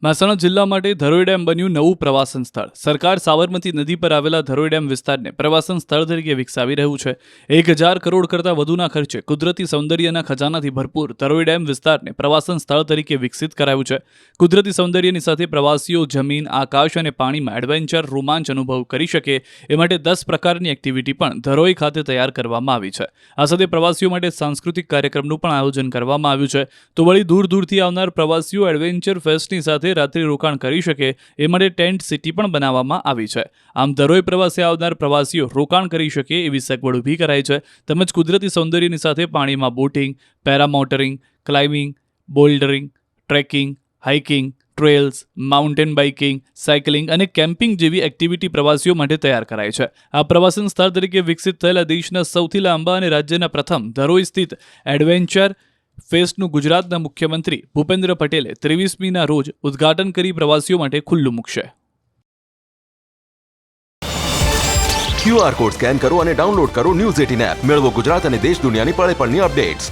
મહેસાણા જિલ્લા માટે ધરોઈ ડેમ બન્યું નવું પ્રવાસન સ્થળ. સરકાર સાબરમતી નદી પર આવેલા ધરોઈ ડેમ વિસ્તારને પ્રવાસન સ્થળ તરીકે વિકસાવી રહ્યું છે. 1000 કરોડ કરતાં વધુના ખર્ચે કુદરતી સૌંદર્યના ખજાનાથી ભરપૂર ધરોઈ ડેમ વિસ્તારને પ્રવાસન સ્થળ તરીકે વિકસિત કરાયું છે. કુદરતી સૌંદર્યની સાથે પ્રવાસીઓ જમીન, આકાશ અને પાણીમાં એડવેન્ચર, રોમાંચ અનુભવ કરી શકે એ માટે 10 પ્રકારની એક્ટિવિટી પણ ધરોઈ ખાતે તૈયાર કરવામાં આવી છે. આ સાથે પ્રવાસીઓ માટે સાંસ્કૃતિક કાર્યક્રમનું પણ આયોજન કરવામાં આવ્યું છે. તો વળી દૂર દૂરથી આવનાર પ્રવાસીઓ એડવેન્ચર ફેસ્ટની સાથે રાત્રિ રોકાણ કરી શકે એ માટે ટેન્ટ સિટી પણ બનાવવામાં આવી છે. આમ ધરોઈ પ્રવાસે આવનાર પ્રવાસીઓ રોકાણ કરી શકે એવી સગવડ ઊભી કરાઈ છે. તેમજ કુદરતી સૌંદર્યની સાથે પાણીમાં બોટિંગ, પેરામાઉન્ટરિંગ, climbing, bouldering, trekking, hiking, trails, mountain biking, cycling અને કેમ્પિંગ જેવી એક્ટિવિટી પ્રવાસીઓ માટે તૈયાર કરાઈ છે. આ પ્રવાસન સ્થળ તરીકે વિકસિત થયેલા દેશના સૌથી લાંબા અને રાજ્યના પ્રથમ ધરોઈ સ્થિત એડવેન્ચર ફેસ્ટનું ગુજરાતના મુખ્યમંત્રી ભૂપેન્દ્ર પટેલે 23મીના રોજ ઉદ્ઘાટન કરી પ્રવાસીઓ માટે ખુલ્લું મૂકશે. QR કોડ સ્કેન કરો અને ડાઉનલોડ કરો ન્યૂઝ 18 એપ. મેળવો ગુજરાત અને દેશ દુનિયાની પળે પળની અપડેટ્સ.